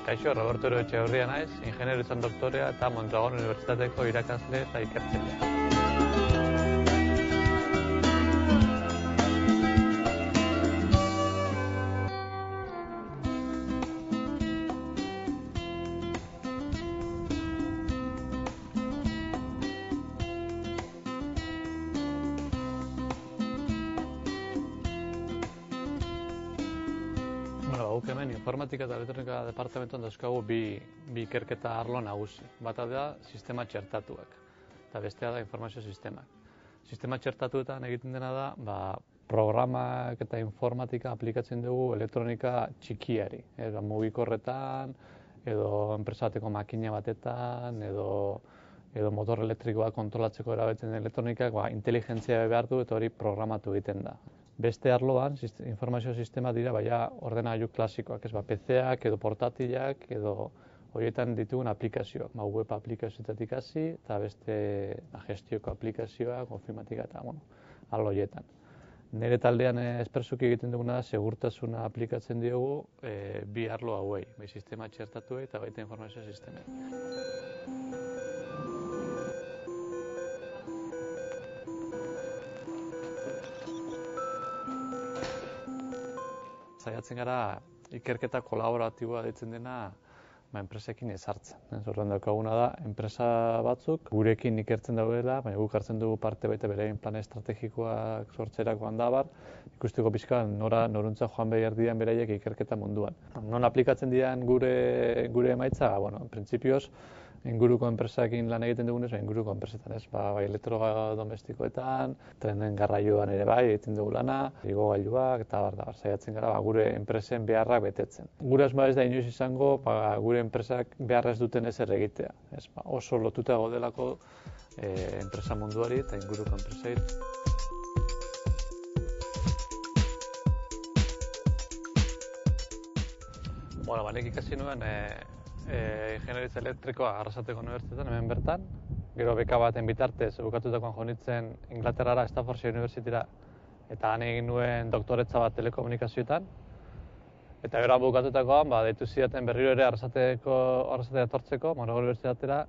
Kaixo, Roberto Etxeberria naiz, ingeniaritzan doktorea eta Mondragon Unibertsitateko irakasle eta ikertzailea. Guk hemen informatika eta elektronika departamentuan dauzkagu bi ikerketa arlo nagusi. Bata da sistema txertatuak eta bestea da informazio sistemak. Sistema txertatuetan egiten dena da programak eta informatika aplikatzen dugu elektronika txikiari. Mugikorretan, edo enpresa bateko makina batetan, edo motor elektrikoa kontrolatzeko erabiltzen den elektronikak inteligentzia behar du eta hori programatu egiten da. Beste arloan, informazio sistema dira ordenagailu klasikoak, PC-ak edo portatilak edo horietan ditugun aplikazioak, web aplikazioetatik hasi eta beste gestioko aplikazioak, ofimatika eta arlo horietan. Nire taldean espresuki egiten duguna da segurtasuna aplikatzen diogu bi arlo hauei, bai sistema txertatuei eta baita informazio sistemei. Saiatzen gara ikerketa kolaboratiboa deitzen dena enpresekin ezartzen. Horren daukaguna da, enpresa batzuk gurekin ikertzen daudela, baina guk hartzen dugu parte baita beraien plan estrategikoak sortzerakoan da bar, ikusteko pixka noruntza joan behar dian beraiek ikerketa munduan. Non aplikatzen dian gure emaitza, printzipioz, inguruko enpresakin lan egiten dugunez, inguruko enpresetan bai elektrodomestikoetan, trenen garraioan ere bai egiten dugu lana, igogailuak eta saiatzen gara gure enpresen beharrak betetzen. Gure asmoa ez da inoiz izango gure enpresak beharra ez duten ezer egitea. Oso lotuta gaudelako enpresa munduari eta inguruko enpresei. Nik ikasi nuen ingeniaritza elektrikoa Arrasateko Unibertsitatean, hemen bertan. Gero beka baten bitartez bukatutakoan jo nintzen Inglaterrara, Staffordshire Universityra, eta han egin nuen doktoretza bat telekomunikazioetan. Eta gero bukatutakoan deitu zidaten berriro ere Arrasatera etortzeko, Mondragon Unibertsitatera,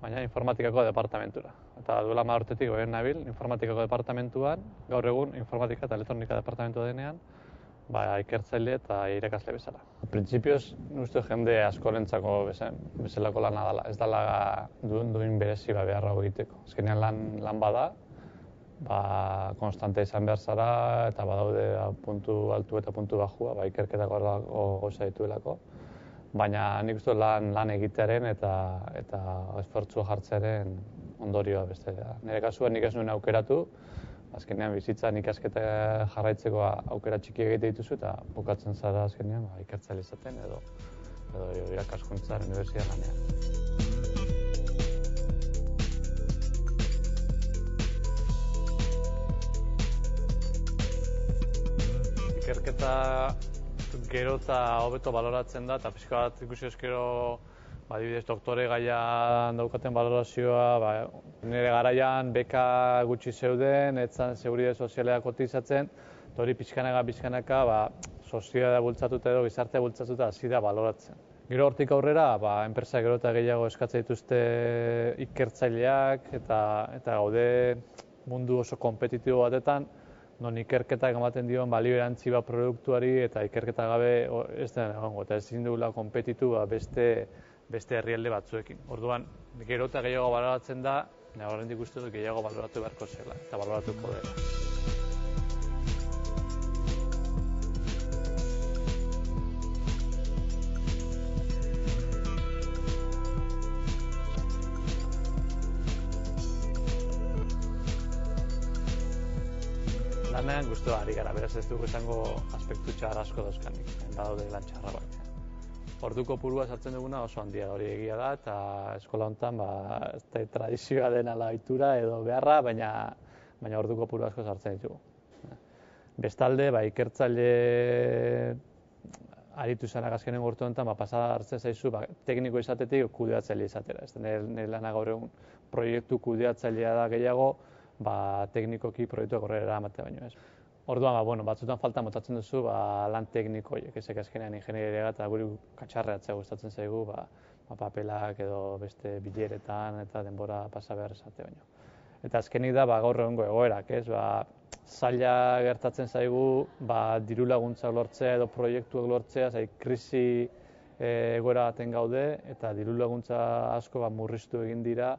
baina informatikako departamentura. Eta duela 10 urtetik goien nabil informatikako departamentuan, gaur egun informatika eta elektronika departamentua denean, ikertzaile eta irakasle bezala. Printzipioz, uste jende askorentzako bezalako lana dela. Ez dela duin berezi beharra egiteko. Azkenean lan bada, konstante izan behar zara eta badaude puntu altu eta puntu bajua, ikerketako gauza dituelako. Baina nik uste lan egitearen eta esfortzua jartzearen ondorioa beste. Nire kasuan nik ez nuen aukeratu, azkenean bizitzan ikasketa jarraitzeko aukera txiki egite dituzu eta bukatzen zara azkenean ikertzaile izaten edo irakaskuntzaren unibertsitate lanean. Ikerketa gero eta hobeto baloratzen da eta pixka bat ikusi ezkero adibidez, doktore gaian daukaten balorazioa, nire garaian beka gutxi zeuden, etzan seguridade sozialea kotizatzen, eta hori pixkanaka soziedadea bultzatuta edo gizartea bultzatuta hasi da baloratzen. Gero hortik aurrera, enpresa gero eta gehiago eskatzen dituzte ikertzaileak eta gaude mundu oso kompetitibo batetan, non ikerketak ematen dion balio erantzi produktuari eta ikerketa gabe ez den egongo, eta ezin dugula konpetitu beste herrialde batzuekin. Orduan, gero eta gehiago baloratzen da, horrendik uste dut gehiago baloratu beharko zela eta baloratuko dela. Lanean guztua ari gara, beraz ez dugu izango aspektu txar asko dauzkanik, badaude lan txarrak. Ordu kopurua sartzen duguna oso handia hori egia da eta eskola honetan ez da tradizioa den ala ohitura edo beharra, baina ordu kopuru asko sartzen ditugu. Bestalde, ikertzaile aritu izanak azkenengo urte honetan pasada hartzen zaizu tekniko izatetik kudeatzaile izatera. Nire lana gaur egun proiektu kudeatzailea da gehiago, teknikoki proiektuak horrela eramatea baino ez. Orduan, batzutan falta motatzen duzu lan tekniko horiek, ezek azkenean ingenieria eta guri katxarreatzea gustatzen zaigu, papelak edo beste bileretan eta denbora pasa behar esate baino. Eta azkenik da gaur egungo egoerak, zaila gertatzen zaigu diru laguntzak lortzea edo proiektuak lortzea, krisi egoera baten gaude eta diru laguntza asko murriztu egin dira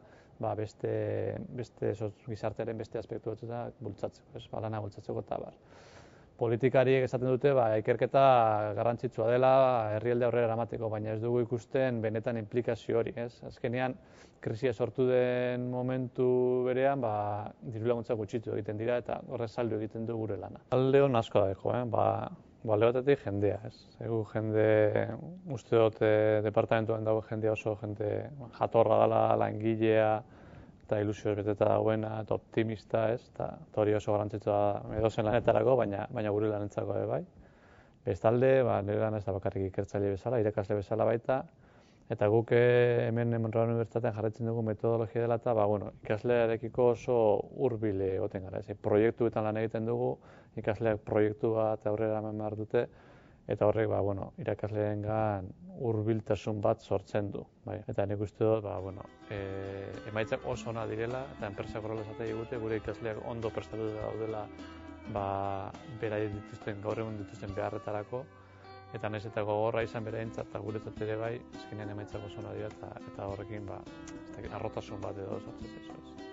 beste gizartearen beste aspektu batzuetan bultzatzeko, lana bultzatzeko eta bar. Politikariek esaten dute ikerketa garrantzitsua dela herrialde aurrera eramateko, baina ez dugu ikusten benetan inplikazio hori, Azkenean, krisia sortu den momentu berean, diru laguntzak gutxitu egiten dira eta horrez saldu egiten du gure lana. Alde hon asko dago, alde batetik jendea, Egu jende, uste dut departamentuan dago jendea oso jende jatorra dela, langilea, eta ilusioz beteta dagoena, eta optimista, eta hori oso garrantzitsua edozen lanetarako, baina gure lanentzako ere bai. Bestalde, nire lan ez da bakarrik ikertzaile bezala, irakasle bezala baita, eta guk hemen Monreal Unibertsitatean jarraitzen dugu metodologia dela eta ikaslearekiko oso hurbil egoten gara. Proiektuetan lan egiten dugu, ikasleak proiektu bat aurrera eman behar dute, eta horrek irakasleengan hurbiltasun bat sortzen du. Eta nik uste dut, emaitzak oso ona direla, eta enpresak horrela esatea digute, gure ikasleak ondo prestatuta daudela beraiek dituzten, gaur egun dituzten beharretarako, eta nahiz eta gogorra izan beraientzat eta guretzat ere bai, azkenean emaitzak oso ona dira eta horrekin arrotasun bat edo sortzen zaizu.